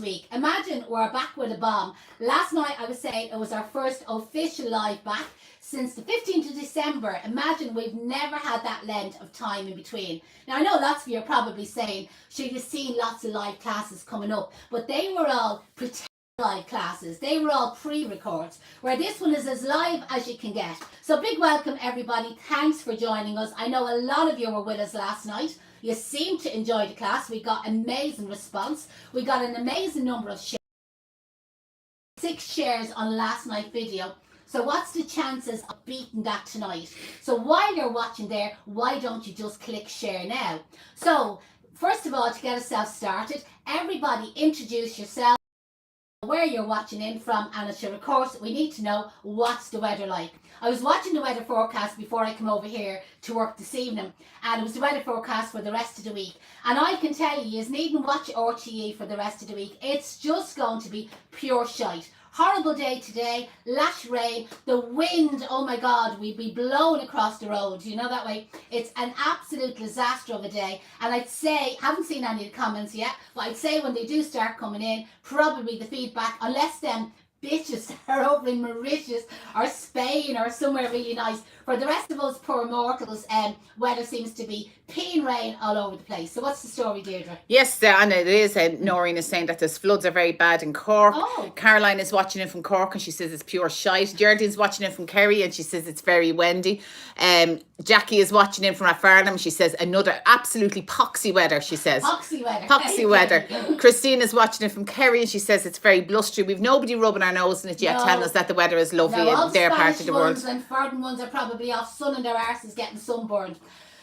week. Imagine we're back with a bomb. Last night I was saying it was our first official live back since the 15th of December. Imagine we've never had that length of time in between. Now I know lots of you are probably saying, sure, you've seen lots of live classes coming up, but they were all pretend live classes. They were all pre-records, where this one is as live as you can get. So big welcome everybody. Thanks for joining us. I know a lot of you were with us last night. You seem to enjoy the class. We got amazing response. We got an amazing number of shares. 6 shares on last night's video. So what's the chances of beating that tonight? So while you're watching there, why don't you just click share now? So first of all, to get yourself started, everybody introduce yourself, where you're watching in from, and of course we need to know what's the weather like. I was watching the weather forecast before I came over here to work this evening, and it was the weather forecast for the rest of the week, and I can tell you, you needn't watch RTE for the rest of the week. It's just going to be pure shite. Horrible day today, lash rain, the wind, oh my god, we'd be blown across the road, you know that way. It's an absolute disaster of a day, and I'd say, haven't seen any of the comments yet, but I'd say when they do start coming in, probably the feedback, unless them bitches are over in Mauritius or Spain or somewhere really nice. For the rest of us poor mortals, weather seems to be peeing rain all over the place. So what's the story, Deirdre? Yes, Anna, it is. Noreen is saying that the floods are very bad in Cork. Oh. Caroline is watching in from Cork and she says it's pure shite. Geraldine's watching in from Kerry and she says it's very windy. Jackie is watching in from Farnham. She says another absolutely poxy weather, she says. Poxy weather. Poxy weather. Christine is watching it from Kerry and she says it's very blustery. We've nobody rubbing our nose in it yet, telling us that the weather is lovely in their part of the world. And foreign ones are probably off sunning their arses getting sunburned.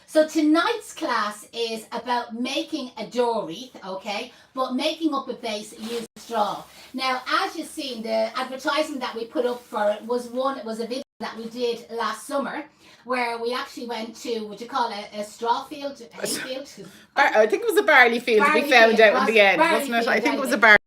So tonight's class is about making a door wreath, okay, but making up a base using straw. Now, as you've seen, the advertisement that we put up for it was a video that we did last summer, where we actually went to, would you call it a straw field, hay field? I think it was a barley field we found out in the end, wasn't it? I think it was a barley.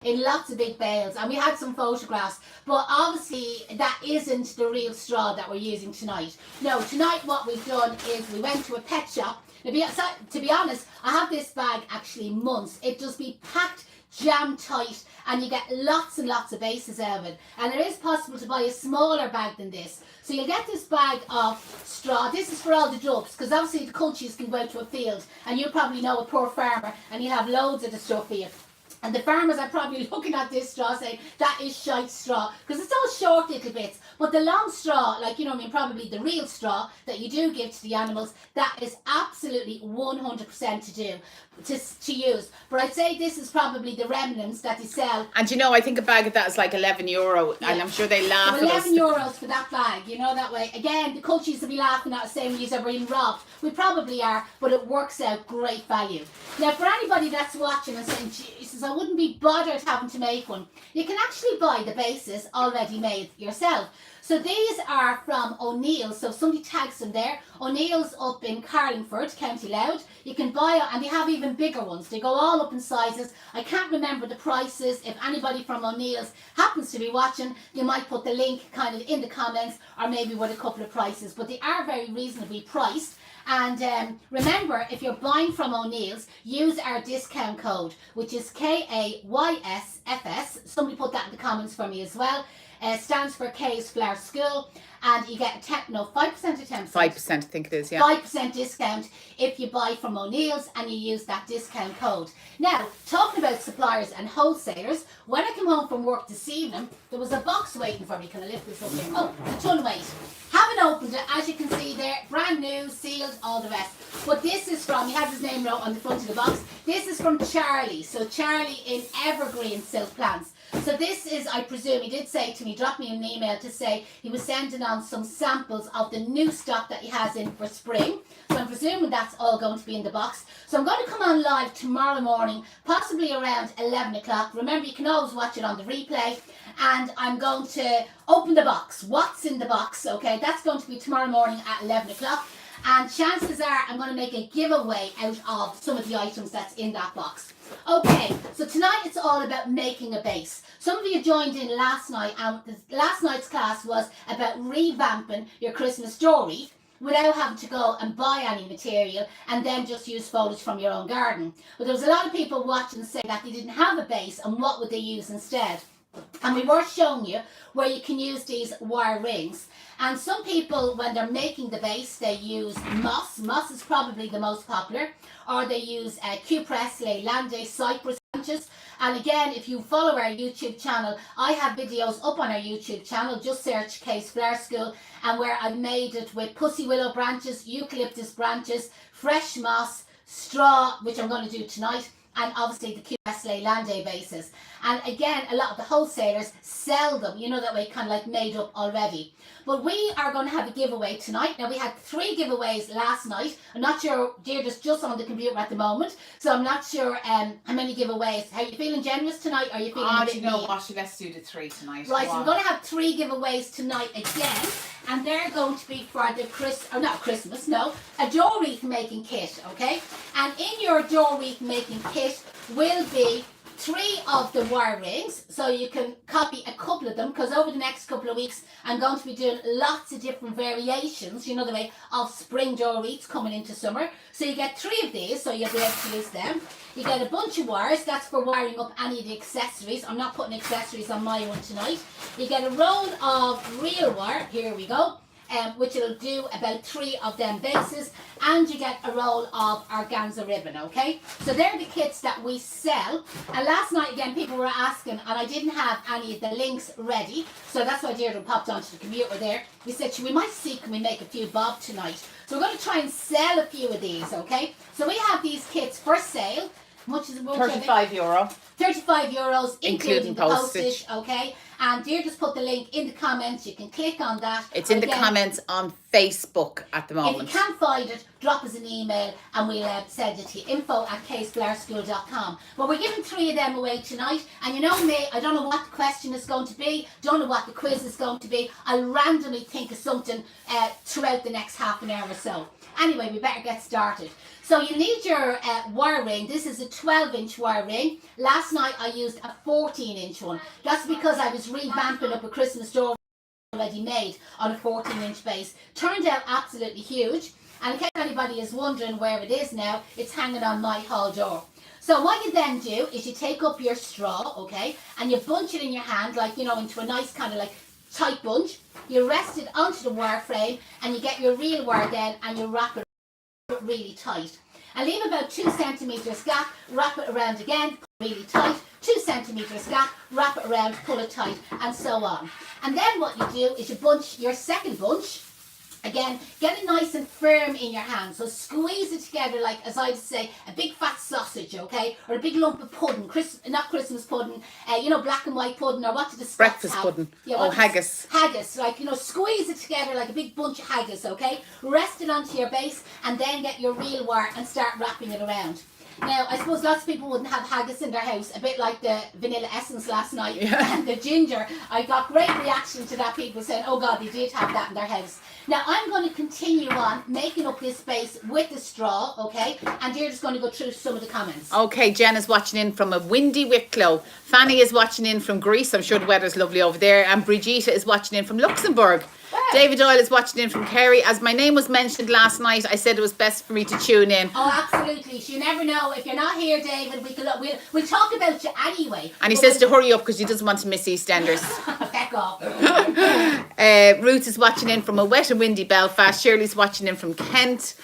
In lots of big bales, and we had some photographs, but obviously that isn't the real straw that we're using tonight. No, tonight what we've done is we went to a pet shop. To be honest, I have this bag actually months. It just be packed jam tight and you get lots and lots of bases out of it, and it is possible to buy a smaller bag than this. So you'll get this bag of straw. This is for all the dubs, because obviously the cultures can go out to a field, and you probably know a poor farmer and you have loads of the stuff here. And the farmers are probably looking at this straw saying, that is shite straw. Because it's all short little bits. But the long straw, like, you know what I mean, probably the real straw that you do give to the animals, that is absolutely 100% to do, to use. But I'd say this is probably the remnants that they sell. And you know, I think a bag of that is like €11. Yeah. And I'm sure they laugh so at us. €11 for that bag, you know, that way. Again, the cultures will be laughing at us saying these are being robbed. We probably are, but it works out great value. Now, for anybody that's watching and saying, Jesus, I wouldn't be bothered having to make one, you can actually buy the bases already made yourself. So these are from O'Neill's, so if somebody tags them there, O'Neill's up in Carlingford, County Louth. You can buy it, and they have even bigger ones. They go all up in sizes. I can't remember the prices. If anybody from O'Neill's happens to be watching, you might put the link kind of in the comments, or maybe with a couple of prices, but they are very reasonably priced. And remember, if you're buying from O'Neill's, use our discount code, which is KAYSFS. Somebody put that in the comments for me as well. Stands for K's Flower School, and you get 5% or 10%? 5%, I think it is, yeah. 5% discount if you buy from O'Neill's and you use that discount code. Now, talking about suppliers and wholesalers, when I came home from work this evening, there was a box waiting for me. Can I lift this up here? Oh, a ton of weight. Haven't opened it, as you can see there, brand new, sealed, all the rest. But this is from, he has his name wrote on the front of the box, this is from Charlie. So Charlie in Evergreen Silk Plants. So this is, I presume, he did say to me, drop me an email to say he was sending on some samples of the new stock that he has in for spring. So I'm presuming that's all going to be in the box. So I'm going to come on live tomorrow morning, possibly around 11 o'clock. Remember, you can always watch it on the replay. And I'm going to open the box. What's in the box? Okay, that's going to be tomorrow morning at 11 o'clock. And chances are I'm going to make a giveaway out of some of the items that's in that box. Okay, so tonight it's all about making a base. Some of you joined in last night, and last night's class was about revamping your Christmas door wreath. without having to go and buy any material and then just use foliage from your own garden. But there was a lot of people watching say that they didn't have a base and what would they use instead. And we were showing you where you can use these wire rings. And some people, when they're making the base, they use moss. Moss is probably the most popular. Or they use cupress, leyland, cypress branches. And again, if you follow our YouTube channel, I have videos up on our YouTube channel. Just search Case Flower School. And where I've made it with pussy willow branches, eucalyptus branches, fresh moss, straw, which I'm going to do tonight, and obviously the cupress leyland bases. And again, a lot of the wholesalers sell them, you know, that way kind of like made up already. But we are going to have a giveaway tonight. Now, we had 3 giveaways last night. I'm not sure, Deirdre's just on the computer at the moment, so I'm not sure how many giveaways. Are you feeling generous tonight, or are you feeling a bit you know mean? what, let's do the 3 tonight. Right, so we're going to have 3 giveaways tonight again, and they're going to be for the a door wreath making kit, okay? And in your door wreath making kit will be 3 of the wire rings, so you can copy a couple of them, because over the next couple of weeks I'm going to be doing lots of different variations, you know, the way of spring door wreaths coming into summer. So you get 3 of these, so you'll be able to use them. You get a bunch of wires, that's for wiring up any of the accessories. I'm not putting accessories on my one tonight. You get a roll of real wire, here we go, which will do about 3 of them bases, and you get a roll of organza ribbon, okay? So they're the kits that we sell. And last night, again, people were asking, and I didn't have any of the links ready, so that's why Deirdre popped onto the computer there. We said, we might see, can we make a few bob tonight? So we're going to try and sell a few of these, okay? So we have these kits for sale. Much as €35. 35 euros, including the postage. okay? And Deirdre's put the link in the comments. You can click on that. It's in the comments on Facebook at the moment. If you can't find it, drop us an email and we'll send it to you. info@caseflowerschool.com. But we're giving 3 of them away tonight. And you know me, I don't know what the question is going to be. Don't know what the quiz is going to be. I'll randomly think of something throughout the next half an hour or so. Anyway, we better get started. So you need your wire ring. This is a 12-inch wire ring. Last night I used a 14-inch one. That's because I was revamping up a Christmas door already made on a 14-inch base. Turned out absolutely huge. And in case anybody is wondering where it is now, it's hanging on my hall door. So what you then do is you take up your straw, okay, and you bunch it in your hand, like, you know, into a nice kind of like tight bunch. You rest it onto the wire frame, and you get your real wire then, and you wrap it really tight. And leave about 2 centimetres gap, wrap it around again, really tight, 2 centimetres gap, wrap it around, pull it tight, and so on. And then what you do is you bunch your second bunch. Again, get it nice and firm in your hand. So squeeze it together like, as I'd say, a big fat sausage, okay? Or a big lump of pudding. Not Christmas pudding, you know, black and white pudding, or what do the Scots breakfast have? pudding. Yeah, haggis. Haggis, like, you know, squeeze it together like a big bunch of haggis, okay? Rest it onto your base, and then get your real wire and start wrapping it around. Now, I suppose lots of people wouldn't have haggis in their house, a bit like the vanilla essence last night and the ginger. I got great reaction to that, people saying, oh God, they did have that in their house. Now, I'm going to continue on making up this base with the straw, okay? And you're just going to go through some of the comments. Okay, Jen is watching in from a windy Wicklow. Fanny is watching in from Greece. I'm sure the weather's lovely over there. And Brigitte is watching in from Luxembourg. Wow. David Doyle is watching in from Kerry. As my name was mentioned last night, I said it was best for me to tune in. Oh, absolutely. You never know. If you're not here, David, we'll talk about you anyway. And he says to hurry up because he doesn't want to miss EastEnders. Back off. Ruth is watching in from a wet and windy Belfast. Shirley's watching in from Kent.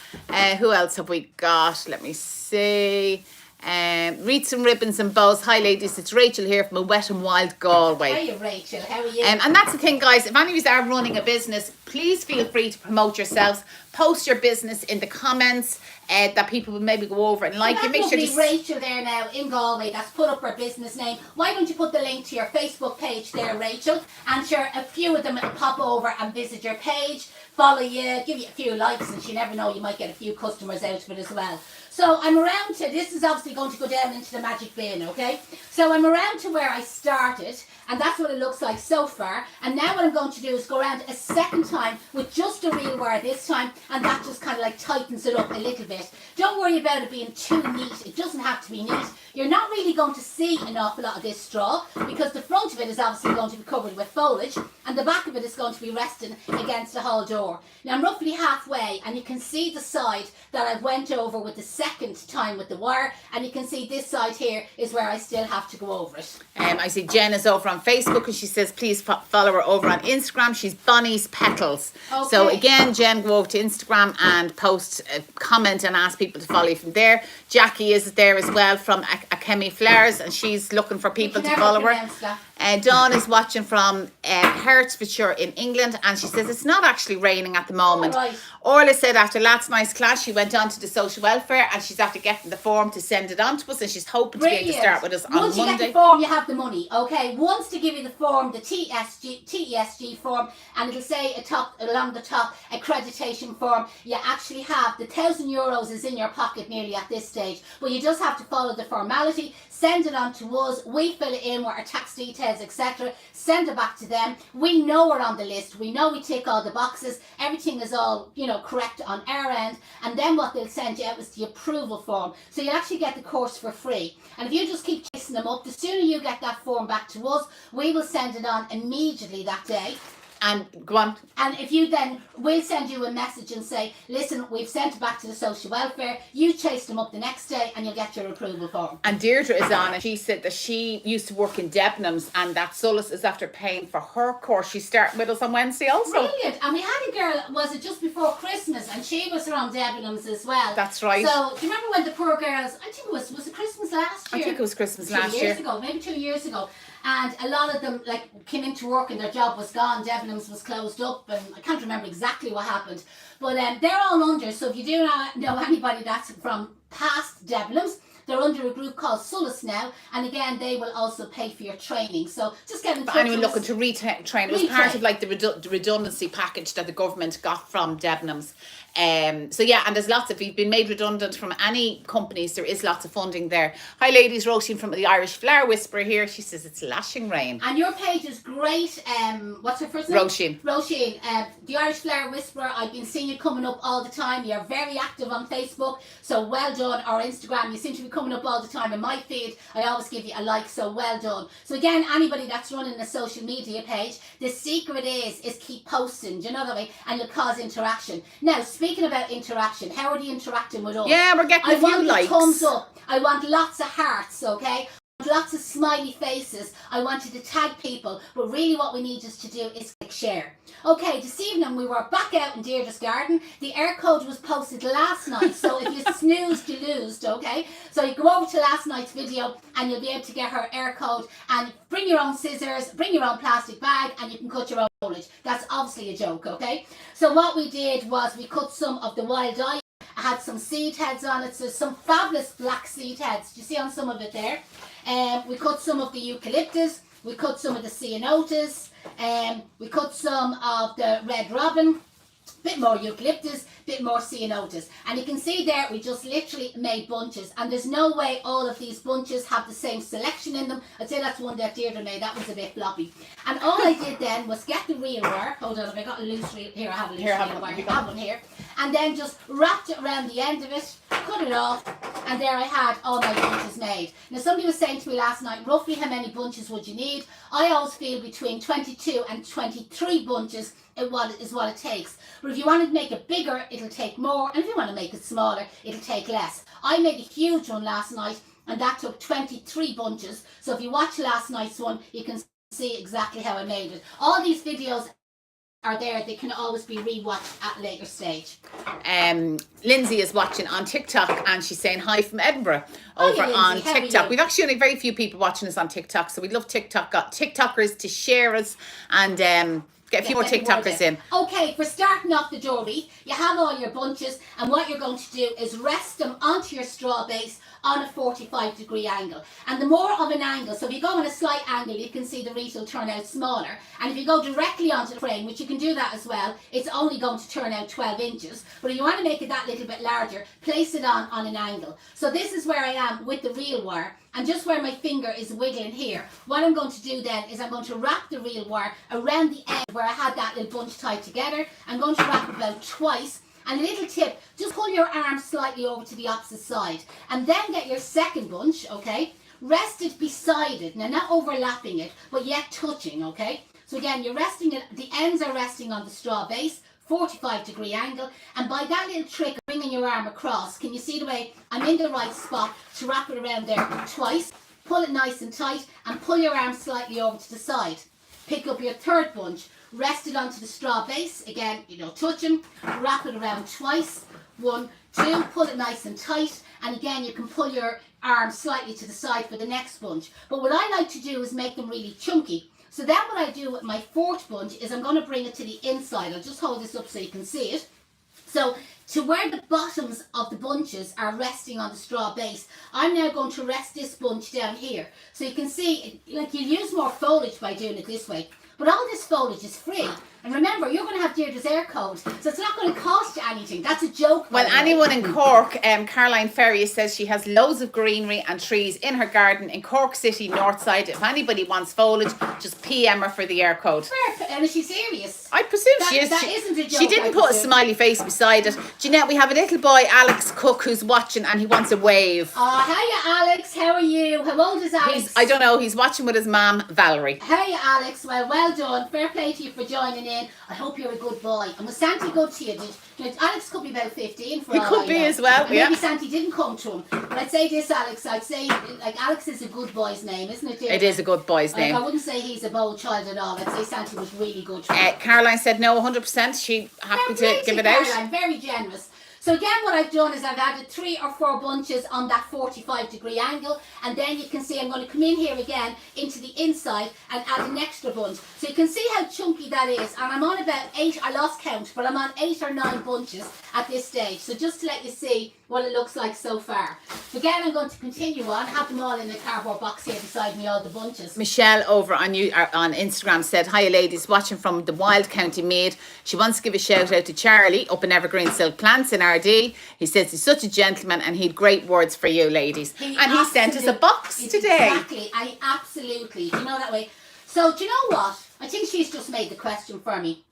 Who else have we got? Let me see. Wreaths and ribbons and bows. Hi ladies, it's Rachel here from a wet and wild Galway. Hiya Rachel, how are you? And that's the thing, guys, if any of you are running a business, please feel free to promote yourselves. Post your business in the comments that people will maybe go over and like it. Make sure to Rachel there now in Galway that's put up her business name. Why don't you put the link to your Facebook page there, Rachel? And sure, a few of them will pop over and visit your page, follow you, give you a few likes, and you never know, you might get a few customers out of it as well. So I'm around to, this is obviously going to go down into the magic bin, okay? So I'm around to where I started, and that's what it looks like so far. And now what I'm going to do is go around a second time with just the real wire this time, and that just kind of like tightens it up a little bit. Don't worry about it being too neat. It doesn't have to be neat. You're not really going to see an awful lot of this straw because the front of it is obviously going to be covered with foliage and the back of it is going to be resting against the hall door. Now I'm roughly halfway and you can see the side that I went over with the second time with the wire, and you can see this side here is where I still have to go over it. I see Jen is over on Facebook and she says please follow her over on Instagram. She's Bonnie's Petals. Okay. So again, Jen, go over to Instagram and post a comment and ask people to follow you from there. Jackie is there as well from Akemi Flowers, and she's looking for people to follow her. Dawn is watching from Hertfordshire in England, and she says it's not actually raining at the moment. Right. Orla said after last night's class she went on to the social welfare and she's after getting the form to send it on to us, and she's hoping to be able to start with us on Once Monday. you get the form, you have the money, okay? Once to give you the form, the TESG form, and it'll say along the top, accreditation form, you actually have the €1,000 is in your pocket nearly at this stage, but you just have to follow the formality, send it on to us, we fill it in with our tax details, etc., send it back to them. We know we're on the list, we know we tick all the boxes, everything is all, you know, correct on our end, and then what they'll send you out is the approval form. So you'll actually get the course for free. And if you just keep chasing them up, the sooner you get that form back to us, we will send it on immediately that day. And go on. And if you then, we'll send you a message and say, listen, we've sent it back to the social welfare, you chase them up the next day and you'll get your approval form. And Deirdre is on, and she said that she used to work in Debenhams and that Sulis is after paying for her course. She's starting with us on Wednesday also. Brilliant. And we had a girl, was it just before Christmas, and she was around Debenhams as well. That's right. So do you remember when the poor girls, I think it was it Christmas last year? I think it was Christmas 2 last years year. ago, maybe 2 years ago. And a lot of them like came into work and their job was gone. Debenhams was closed up, and I can't remember exactly what happened. But they're all under. So if you do know anybody that's from past Debenhams, they're under a group called Sulis now, and again they will also pay for your training. So just get in touch. Anyone looking to retrain, it was part of like the redundancy package that the government got from Debenhams. So yeah, and there's lots of, if you've been made redundant from any companies, there is lots of funding there. Hi ladies, Roisin from the Irish Flower Whisperer here. She says it's lashing rain. And your page is great. What's her first name? Roisin. The Irish Flower Whisperer. I've been seeing you coming up all the time. You're very active on Facebook, so well done. Or Instagram, you seem to be coming up all the time in my feed. I always give you a like, so well done. So again, anybody that's running a social media page, the secret is keep posting. Do you know that way? And you'll cause interaction. Now, speaking about interaction, how are you interacting with us? Yeah, we're getting a few likes. I want thumbs up. I want lots of hearts, okay? Lots of smiley faces. I want you to tag people, but really what we need us to do is click share. Okay, this evening we were back out in Deirdre's garden. The air code was posted last night, so if you snoozed, you losed, okay? So you go over to last night's video and you'll be able to get her air code, and bring your own scissors, bring your own plastic bag, and you can cut your own foliage. That's obviously a joke, okay? So what we did was we cut some of the wild eye. I had some seed heads on it, so some fabulous black seed heads. Do you see on some of it there? We cut some of the eucalyptus, we cut some of the ceanothus, we cut some of the red robin, bit more eucalyptus, bit more ceanothus. And you can see there we just literally made bunches, and there's no way all of these bunches have the same selection in them. I'd say that's one that Deirdre made, that was a bit floppy. And all I did then was get the real wire. Hold on, have I got a loose reel? Here, I have a loose reel wire. I have one here. And then just wrapped it around the end of it, cut it off, and there I had all my bunches made. Now somebody was saying to me last night, roughly how many bunches would you need? I always feel between 22 and 23 bunches is what it takes. But if you want to make it bigger, it'll take more, and if you want to make it smaller, it'll take less. I made a huge one last night, and that took 23 bunches. So if you watch last night's one, you can see exactly how I made it. All these videos are there. They can always be rewatched at a later stage. Lindsay is watching on TikTok and she's saying hi from Edinburgh over on TikTok. We've actually only very few people watching us on TikTok, so we'd love TikTokers to share us and get a few more TikTokers in. Okay, for starting off the jewellery, you have all your bunches, and what you're going to do is rest them onto your straw base on a 45-degree angle. And the more of an angle, so if you go on a slight angle, you can see the wreath will turn out smaller. And if you go directly onto the frame, which you can do that as well, it's only going to turn out 12 inches. But if you want to make it that little bit larger, place it on an angle. So this is where I am with the real wire. And just where my finger is wiggling here, what I'm going to do then is I'm going to wrap the real wire around the end where I had that little bunch tied together. I'm going to wrap it about twice. And a little tip, just pull your arm slightly over to the opposite side. And then get your second bunch, okay, rested beside it. Now, not overlapping it, but yet touching, okay? So again, you're resting it, the ends are resting on the straw base, 45-degree angle, and by that little trick of bringing your arm across, can you see the way I'm in the right spot to wrap it around there twice, pull it nice and tight, and pull your arm slightly over to the side. Pick up your third bunch, rest it onto the straw base, again, touching, wrap it around twice, 1, 2, pull it nice and tight, and again, you can pull your arm slightly to the side for the next bunch. But what I like to do is make them really chunky. So then what I do with my fourth bunch is I'm going to bring it to the inside. I'll just hold this up so you can see it. So to where the bottoms of the bunches are resting on the straw base, I'm now going to rest this bunch down here. So you can see, like, you use more foliage by doing it this way. But all this foliage is free. And remember, you're going to have Deirdre's air code, so it's not going to cost you anything. That's a joke. Well, anyone in Cork, Caroline Ferry says she has loads of greenery and trees in her garden in Cork City, north side. If anybody wants foliage, just PM her for the air code. Perfect. And is she serious? I presume she is. That isn't a joke. She didn't put a smiley face beside it. Jeanette, we have a little boy, Alex Cook, who's watching and he wants a wave. Oh, hiya, Alex. How are you? How old is Alex? I don't know. He's watching with his mum, Valerie. Hiya, Alex. Well done. Fair play to you for joining in. I hope you're a good boy. And was Santi good to you? Alex could be about 15 for all I know. He could be as well, and maybe Santi didn't come to him. But I'd say this, Alex. I'd say, like, Alex is a good boy's name, isn't it, dear? It is a good boy's name. I wouldn't say he's a bold child at all. I'd say Santi was really good to him. Caroline said no, 100%. She'd happy to give it out. I'm very generous. So again, what I've done is I've added 3 or 4 bunches on that 45-degree angle, and then you can see I'm going to come in here again into the inside and add an extra bunch. So you can see how chunky that is, and I'm on about 8, I lost count, but I'm on 8 or 9 bunches at this stage. So just to let you see what it looks like so far. Again, I'm going to continue on, have them all in a cardboard box here beside me, all the bunches. Michelle over on Instagram said, "Hiya ladies, watching from the wild County Meath. She wants to give a shout out to Charlie up in Evergreen Silk Plants in RD. He says he's such a gentleman and he'd great words for you ladies." He sent us a box today. Exactly, absolutely. Do you know that way? So do you know what? I think she's just made the question for me.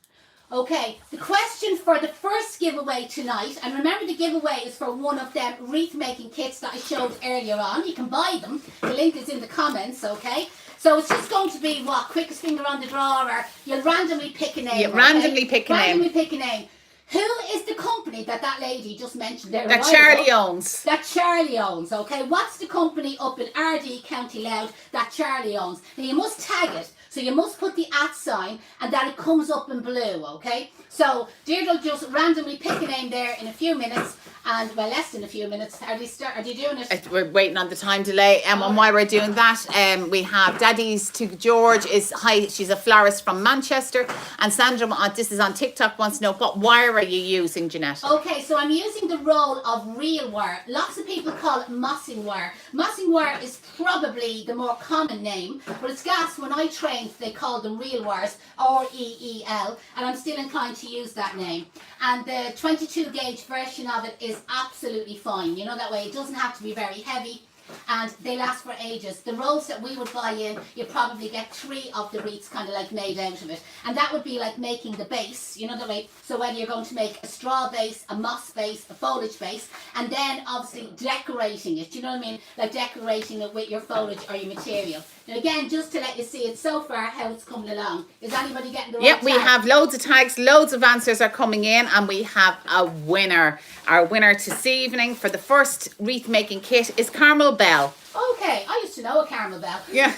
Okay, the question for the first giveaway tonight, and remember the giveaway is for one of them wreath making kits that I showed earlier on. You can buy them. The link is in the comments, okay? So it's just going to be what? Quickest finger on the draw, or you'll randomly pick a name. Randomly pick a name. Randomly pick a name. Who is the company that lady just mentioned there? That Charlie owns. That Charlie owns, okay? What's the company up in RD, County Louth, that Charlie owns? Now you must tag it. So you must put the @ sign and that it comes up in blue, okay? So Deirdre will just randomly pick a name there in a few minutes, and well, less than a few minutes. Are they doing it? We're waiting on the time delay. And while we're doing that, we have Daddy's to George she's a florist from Manchester, and Sandra, this is on TikTok, wants to know what wire are you using, Jeanette? Okay, so I'm using the roll of real wire. Lots of people call it mossing wire. Mossing wire is probably the more common name, but it's gas. When I trained, they called them real wires, REEL, and I'm still inclined to use that name. And the 22 gauge version of it is absolutely fine. You know, that way it doesn't have to be very heavy, and they last for ages. The rolls that we would buy in, you probably get 3 of the wreaths kind of like made out of it, and that would be like making the base, you know, the way. So whether you're going to make a straw base, a moss base, a foliage base, and then obviously decorating it, you know what I mean, like decorating it with your foliage or your material. Now again, just to let you see it so far how it's coming along. Is anybody getting the right Yep, we tag? have loads of tags, loads of answers are coming in, and we have a winner. Our winner this evening for the first wreath making kit is Carmel Bell. Okay, I used to know a Carmel Bell. Yeah.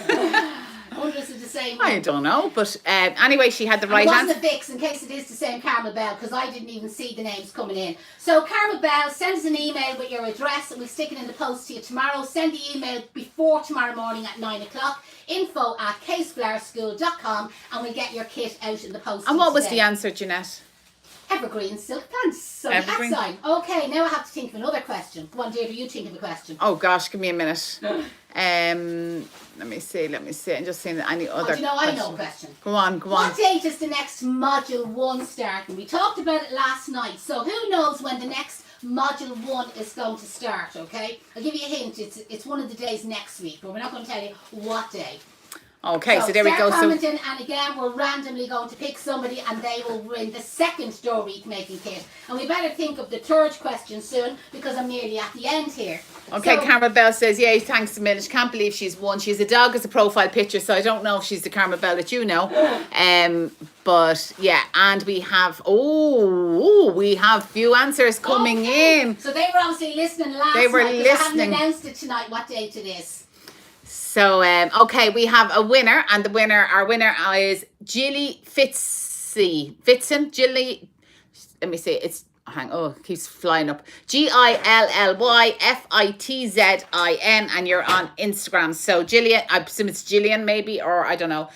I wonder if it's the same one. I don't know, but anyway, she had the right It answer. wasn't a Vix, in case it is the same Carmel Bell, because I didn't even see the names coming in. So Carmel Bell, send us an email with your address, and we'll stick it in the post to you tomorrow. Send the email before tomorrow morning at 9 o'clock, info@caseflowerschool.com, and we'll get your kit out in the post. And what was the answer, Jeanette? Evergreen silk pants. So Evergreen. that sign. Okay, now I have to think of another question. Go on, Deirdre, you think of a question. Oh gosh, give me a minute. Let me see. I'm just seeing any other. Do you know, I know a question. Go on. What date is the next Module 1 starting? We talked about it last night, so who knows when the next Module 1 is going to start, okay? I'll give you a hint. It's one of the days next week, but we're not going to tell you what day. Okay, so there we go. Start commenting, and again, we're randomly going to pick somebody, and they will win the second door wreath making kit. And we better think of the third question soon, because I'm nearly at the end here. Okay, so, Carmel Bell says, yay, thanks a million. She can't believe she's won. She's a dog as a profile picture, so I don't know if she's the Carmel Bell that you know. But yeah, and we have few answers coming in. So they were obviously listening last night. They were listening. I haven't announced it tonight what date it is. So okay, we have a winner, and our winner is Jilly Fitzen. Jilly, let me see, it keeps flying up. GILLYFITZIN, and you're on Instagram. So Jillian, I presume it's Jillian maybe, or I don't know.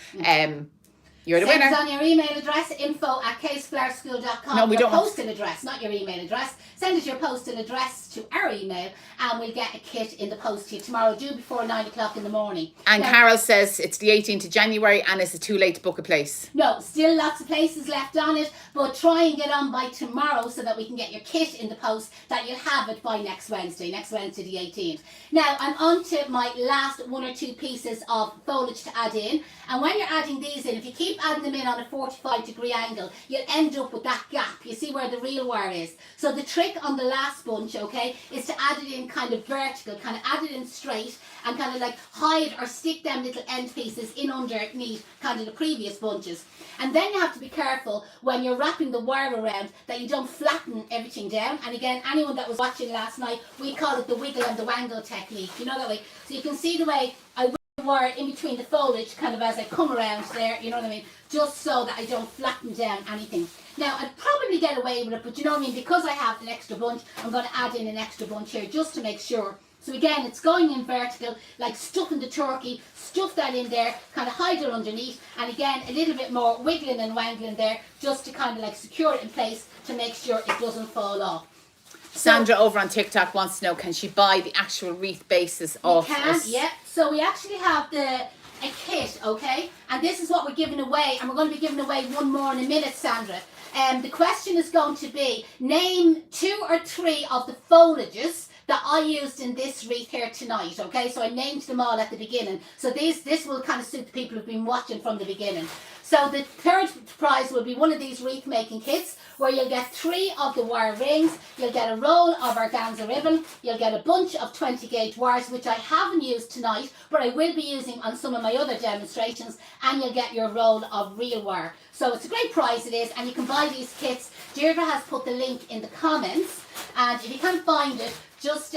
You're the winner. Send us on your email address, info@caseflourschool.com. No, we don't. Postal address, not your email address. Send us your postal address to our email, and we'll get a kit in the post to you tomorrow, due before 9 o'clock in the morning. And now, Carol says it's the 18th of January, and is it too late to book a place? No, still lots of places left on it, but try and get on by tomorrow so that we can get your kit in the post, that you'll have it by next Wednesday the 18th. Now, I'm on to my last one or two pieces of foliage to add in, and when you're adding these in, if you keep adding them in on a 45-degree angle, you'll end up with that gap. You see where the real wire is? So the trick on the last bunch, okay, is to add it in kind of vertical, kind of add it in straight, and kind of like hide or stick them little end pieces in underneath kind of the previous bunches. And then you have to be careful when you're wrapping the wire around that you don't flatten everything down. And again, anyone that was watching last night, we call it the wiggle and the wangle technique. You know that way? So you can see the way I wiggle the wire in between the foliage kind of as I come around there, you know what I mean? Just so that I don't flatten down anything. Now, I'd probably get away with it, but you know what I mean? Because I have an extra bunch, I'm going to add in an extra bunch here just to make sure. So again, it's going in vertical, like stuffing the turkey, stuff that in there, kind of hide it underneath, and again, a little bit more wiggling and wangling there, just to kind of like secure it in place to make sure it doesn't fall off. Sandra over on TikTok wants to know, can she buy the actual wreath bases off us? Yeah. So we actually have a kit, okay? And this is what we're giving away, and we're going to be giving away one more in a minute, Sandra. The question is going to be, name 2 or 3 of the foliages that I used in this wreath here tonight, okay? So I named them all at the beginning. So this will kind of suit the people who've been watching from the beginning. So the third prize will be one of these wreath making kits, where you'll get 3 of the wire rings, you'll get a roll of organza ribbon, you'll get a bunch of 20 gauge wires, which I haven't used tonight, but I will be using on some of my other demonstrations, and you'll get your roll of real wire. So it's a great prize, it is, and you can buy these kits. Deirdre has put the link in the comments, and if you can't find it, just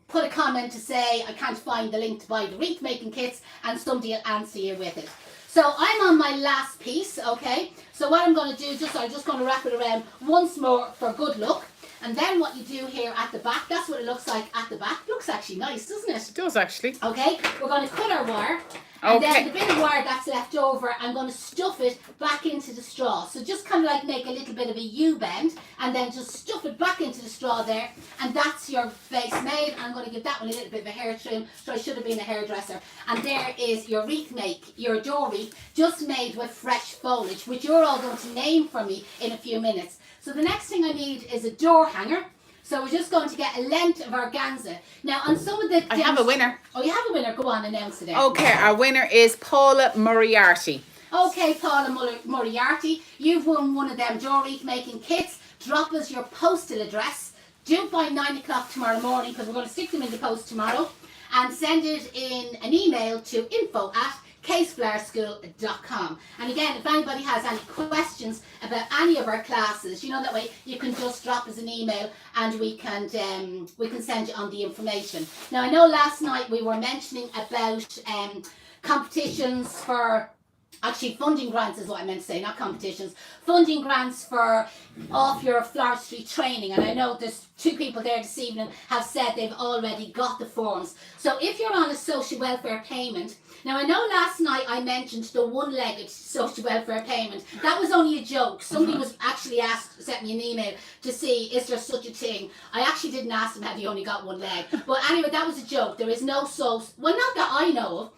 put a comment to say, I can't find the link to buy the wreath making kits, and somebody will answer you with it. So I'm on my last piece, okay? So what I'm going to do, I'm just going to wrap it around once more for good luck. And then what you do here at the back, that's what it looks like at the back. Looks actually nice, doesn't it? It does actually. Okay, we're going to cut our wire. And then the bit of wire that's left over, I'm going to stuff it back into the straw. So just kind of like make a little bit of a U-bend, and then just stuff it back into the straw there, and that's your base made. I'm going to give that one a little bit of a hair trim, so I should have been a hairdresser. And there is your your door wreath, just made with fresh foliage, which you're all going to name for me in a few minutes. So the next thing I need is a door hanger. So we're just going to get a length of organza. Now on some of the... I have a winner. Oh, you have a winner. Go on, announce it there. Okay, our winner is Paula Moriarty. Okay, Paula Moriarty, you've won one of them door wreath making kits. Drop us your postal address. Do it by 9 o'clock tomorrow morning, because we're going to stick them in the post tomorrow. And send it in an email to info@caseflourschool.com. And again, if anybody has any questions about any of our classes, you know, that way you can just drop us an email, and we can send you on the information. Now, I know last night we were mentioning about competitions for... Actually, funding grants is what I meant to say, not competitions. Funding grants for off your floristry training. And I know there's 2 people there this evening have said they've already got the forms. So if you're on a social welfare payment, now I know last night I mentioned the one-legged social welfare payment. That was only a joke. Somebody was actually sent me an email to see, is there such a thing? I actually didn't ask them, have you only got one leg? But anyway, that was a joke. There is no well, not that I know of.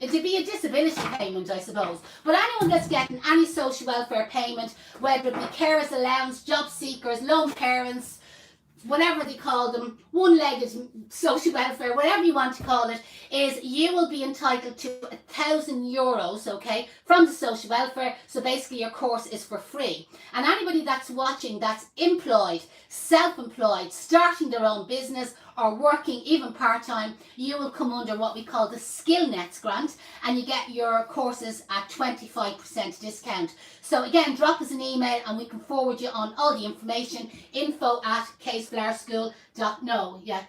It'd be a disability payment, I suppose. But anyone that's getting any social welfare payment, whether it be carers allowance, job seekers, lone parents, whatever they call them, one-legged social welfare, whatever you want to call it, is you will be entitled to €1,000, okay, from the social welfare. So basically your course is for free. And anybody that's watching that's employed, self-employed, starting their own business or working even part-time, you will come under what we call the Skill Nets grant, and you get your courses at 25% discount. So again, drop us an email and we can forward you on all the information. info@caseflowerschool.com. Yeah.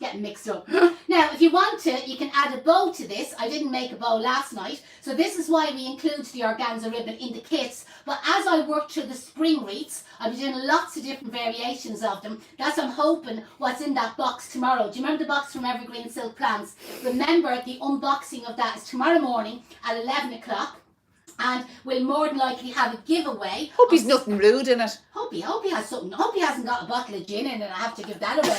Getting mixed up. Now, if you want to, you can add a bow to this. I didn't make a bow last night, so this is why we include the organza ribbon in the kits. But as I work through the spring wreaths, I'll be doing lots of different variations of them. That's I'm hoping what's in that box tomorrow. Do you remember the box from Evergreen Silk Plants? Remember, the unboxing of that is tomorrow morning at 11 o'clock. And we'll more than likely have a giveaway. Hope he's nothing rude in it. Hope he has something. Hope he hasn't got a bottle of gin in it and I have to give that away.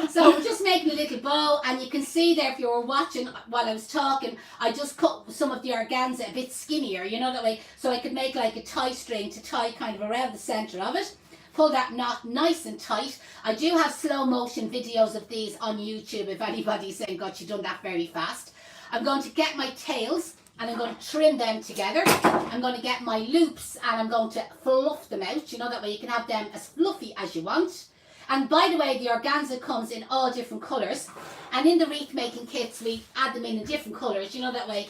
So we're just making a little bow, and you can see there, if you were watching while I was talking, I just cut some of the organza a bit skinnier, you know, that way, so I could make like a tie string to tie kind of around the centre of it. Pull that knot nice and tight. I do have slow motion videos of these on YouTube if anybody's saying, God, you've done that very fast. I'm going to get my tails and I'm going to trim them together. I'm going to get my loops and I'm going to fluff them out, you know, that way you can have them as fluffy as you want. And by the way, the organza comes in all different colours, and in the wreath making kits we add them in different colours, you know, that way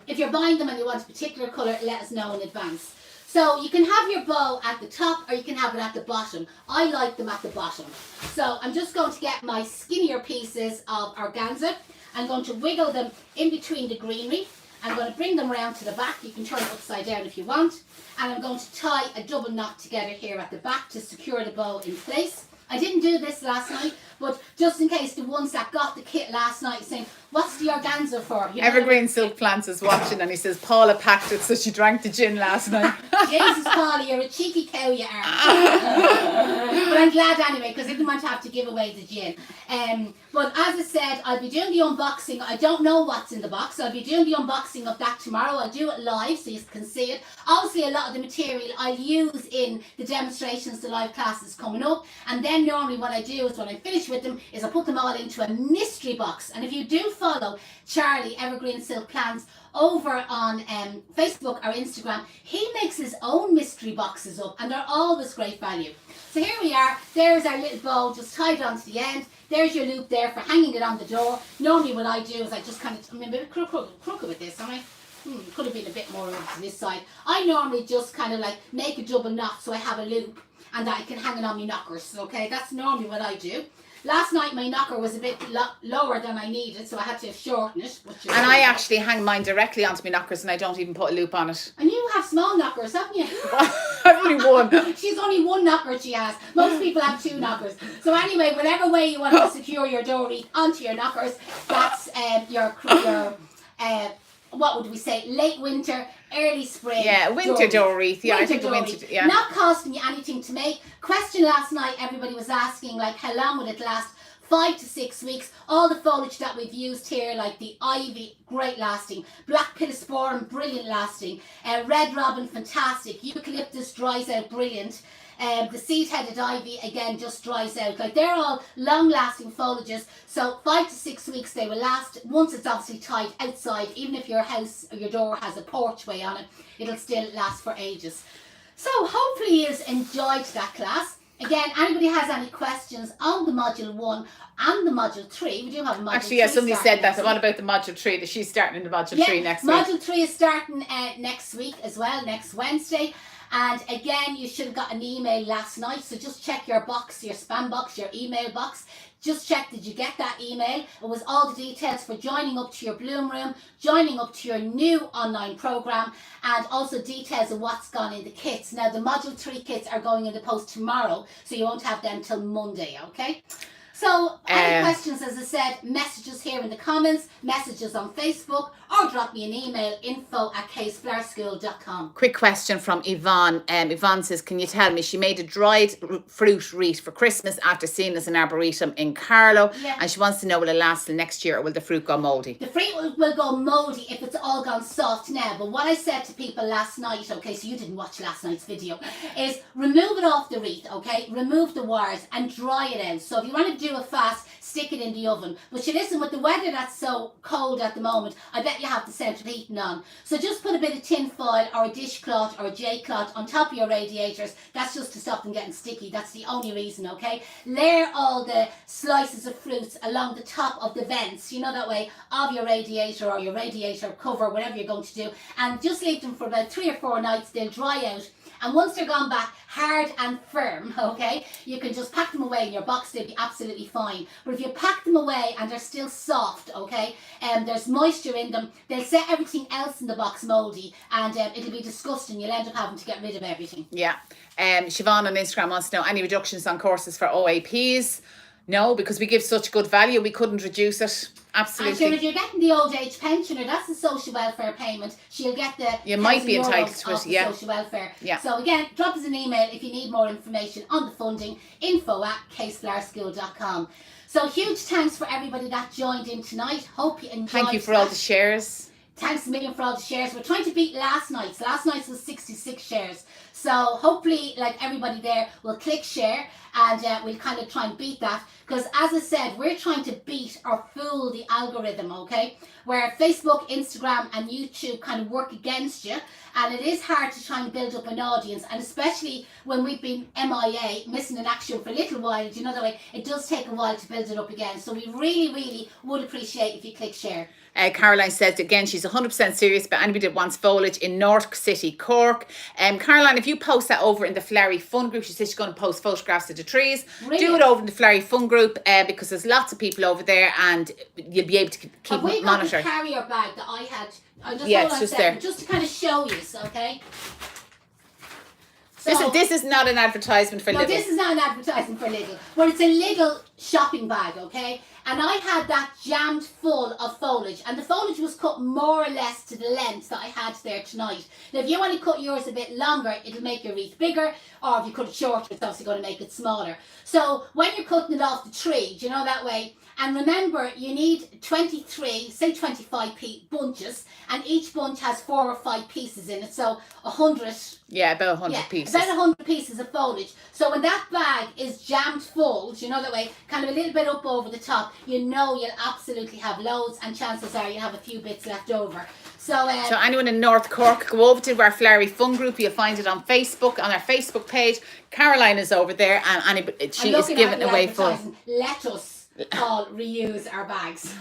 if you're buying them and you want a particular colour, let us know in advance. So you can have your bow at the top or you can have it at the bottom. I like them at the bottom. So I'm just going to get my skinnier pieces of organza. I'm going to wiggle them in between the greenery. I'm going to bring them around to the back. You can turn it upside down if you want. And I'm going to tie a double knot together here at the back to secure the bow in place. I didn't do this last night, but just in case the ones that got the kit last night saying, what's the organza for? You know, Evergreen Silk Plants is watching and he says, Paula packed it so she drank the gin last night. Jesus, Paula, you're a cheeky cow, you are. But I'm glad anyway, because I didn't want to have to give away the gin. But as I said, I'll be doing the unboxing. I don't know what's in the box. I'll be doing the unboxing of that tomorrow. I'll do it live so you can see it. Obviously, a lot of the material I'll use in the demonstrations, the live classes coming up. And then normally what I do is when I finish with them is I put them all into a mystery box. And if you do follow Charlie, Evergreen Silk Plants, over on Facebook or Instagram, he makes his own mystery boxes up and they're always great value. So here we are. There's our little bow just tied onto the end. There's your loop there for hanging it on the door. Normally what I do is I just kind of, I'm a bit crooked with this, am I? Could have been a bit more over to this side. I normally just kind of like make a double knot so I have a loop and that I can hang it on my knockers, okay? That's normally what I do. Last night my knocker was a bit lower than I needed, so I had to shorten it. And I actually hang mine directly onto my knockers and I don't even put a loop on it. And you have small knockers, haven't you? I've only one. She's only one knocker she has. Most people have two knockers. So anyway, whatever way you want to secure your door wreath onto your knockers, that's your what would we say, late winter, early spring. Yeah, winter door wreath. Yeah, I think the winter. Yeah. Not costing you anything to make. Question last night, everybody was asking, like, how long would it last? 5 to 6 weeks. All the foliage that we've used here, like the ivy, great lasting. Black pittosporum, brilliant lasting. Red robin, fantastic. Eucalyptus dries out, brilliant. The seed-headed ivy, again, just dries out. Like, they're all long-lasting foliages. So 5 to 6 weeks they will last. Once it's obviously tied outside, even if your house or your door has a porchway on it, it'll still last for ages. So hopefully you've enjoyed that class. Again, anybody has any questions on the Module 1 and the Module 3, we do have a Module 3. Actually, yeah, somebody said that. What about the Module 3? That she's starting in the Module 3 next week. Module 3 is starting next week as well, next Wednesday. And again, you should have got an email last night, so just check your box, your spam box, your email box. Just check, did you get that email? It was all the details for joining up to your Bloom Room, joining up to your new online program, and also details of what's gone in the kits. Now, the Module 3 kits are going in the post tomorrow, so you won't have them till Monday, okay? So, any questions, as I said, messages here in the comments, messages on Facebook, or drop me an email, info@caseflowerschool.com. Quick question from Yvonne. Yvonne says, can you tell me, she made a dried fruit wreath for Christmas after seeing us in Arboretum in Carlow, and she wants to know, will it last till next year or will the fruit go mouldy? The fruit will go mouldy if it's all gone soft now. But what I said to people last night, okay, so you didn't watch last night's video, is remove it off the wreath, okay? Remove the wires and dry it out. So if you want to do it fast, stick it in the oven. But you listen, with the weather that's so cold at the moment, I bet you have the central heating on. So just put a bit of tin foil or a dishcloth or a J-cloth on top of your radiators. That's just to stop them getting sticky. That's the only reason, okay? Layer all the slices of fruits along the top of the vents, you know, that way, of your radiator or your radiator cover, whatever you're going to do. And just leave them for about 3 or 4 nights. They'll dry out. And once they're gone back hard and firm, okay, you can just pack them away in your box. They'll be absolutely fine. But if you pack them away and they're still soft, okay, there's moisture in them, they'll set everything else in the box mouldy, and it'll be disgusting. You'll end up having to get rid of everything. Yeah. Siobhan on Instagram wants to know, any reductions on courses for OAPs? No, because we give such good value, we couldn't reduce it. Absolutely. I'm sure if you're getting the old age pensioner, that's the social welfare payment. She'll get the you might be entitled to it, yeah. Social welfare. Yeah. So again, drop us an email if you need more information on the funding. info@caseflowerschool.com. So huge thanks for everybody that joined in tonight. Hope you enjoyed. Thank you for all the shares. Thanks a million for all the shares. We're trying to beat last night's. Last night's was 66 shares. So hopefully, like everybody there, will click share, and we'll kind of try and beat that. Because as I said, we're trying to beat or fool the algorithm, okay? Where Facebook, Instagram and YouTube kind of work against you. And it is hard to try and build up an audience. And especially when we've been MIA, missing in action for a little while, you know, that way, it does take a while to build it up again. So we really, really would appreciate if you click share. Caroline says, again, she's 100% serious about anybody that wants foliage in North City, Cork. Caroline, if you post that over in the Flurry Fun group, she says she's going to post photographs of the trees. Brilliant. Do it over in the Flurry Fun group because there's lots of people over there and you'll be able to keep monitoring. Have we got the carrier bag that I had? It's just there. Just to kind of show you, okay? So, this is not an advertisement for Lidl. No, this is not an advertisement for Lidl. Well, it's a Lidl shopping bag, okay? And I had that jammed full of foliage. And the foliage was cut more or less to the length that I had there tonight. Now, if you want to cut yours a bit longer, it'll make your wreath bigger. Or if you cut it shorter, it's obviously going to make it smaller. So when you're cutting it off the tree, do you know, that way? And remember, you need 23, say 25 bunches, and each bunch has 4 or 5 pieces in it, so 100. Yeah, about 100 pieces. About 100 pieces of foliage. So when that bag is jammed full, you know, that way, kind of a little bit up over the top, you know you'll absolutely have loads, and chances are you'll have a few bits left over. So anyone in North Cork, go over to our Flurry Fun group. You'll find it on Facebook, on our Facebook page. Caroline is over there, and she is giving away full. Let us all reuse our bags.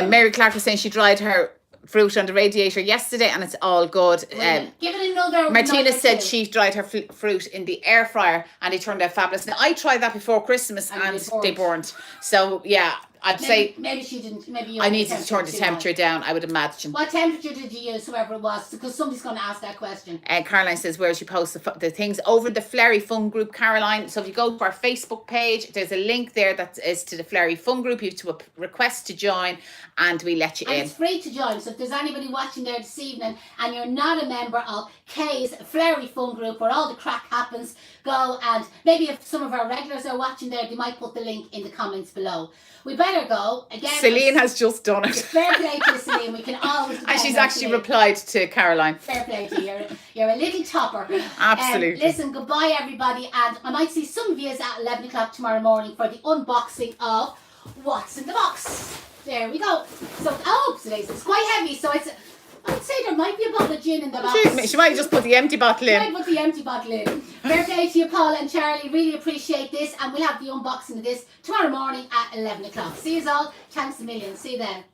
Mary Clark was saying she dried her fruit on the radiator yesterday and it's all good. Give it another. Martina said she dried her fruit in the air fryer and it turned out fabulous. Now I tried that before Christmas and they burnt. So yeah, I'd say maybe she didn't. Maybe you I needed to turn the temperature down, I would imagine. What temperature did you use, whoever it was? Because somebody's going to ask that question. Caroline says, where she posts the things over the Flurry Fun group, Caroline. So if you go to our Facebook page, there's a link there that is to the Flurry Fun group. You have to request to join and we let you in. It's free to join. So if there's anybody watching there this evening and you're not a member of Kay's Flurry Fun group where all the crack happens, go, and maybe if some of our regulars are watching there, they might put the link in the comments below. We better go. Again, Celine has just done it. Fair play to Celine. We can always. And she's actually replied to Caroline. Fair play to you. You're a little topper. Absolutely. Listen, goodbye everybody, and I might see some of you at 11 o'clock tomorrow morning for the unboxing of What's in the Box. There we go. So, it's quite heavy, so I'd say there might be a bottle of gin in the box. She might just put the empty bottle in. She might put the empty bottle in. Fair play to you, Paul and Charlie. Really appreciate this. And we'll have the unboxing of this tomorrow morning at 11 o'clock. See you all. Thanks a million. See you then.